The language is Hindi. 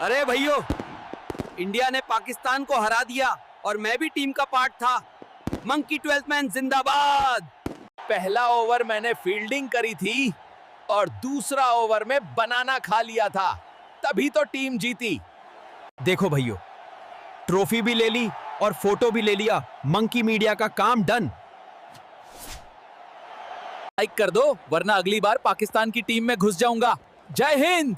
अरे भैयो, इंडिया ने पाकिस्तान को हरा दिया और मैं भी टीम का पार्ट था। मंकी 12th मैन जिंदाबाद। पहला ओवर मैंने फील्डिंग करी थी और दूसरा ओवर में बनाना खा लिया था, तभी तो टीम जीती। देखो भैयो, ट्रॉफी भी ले ली और फोटो भी ले लिया। मंकी मीडिया का काम डन। लाइक कर दो, वरना अगली बार पाकिस्तान की टीम में घुस जाऊंगा। जय हिंद।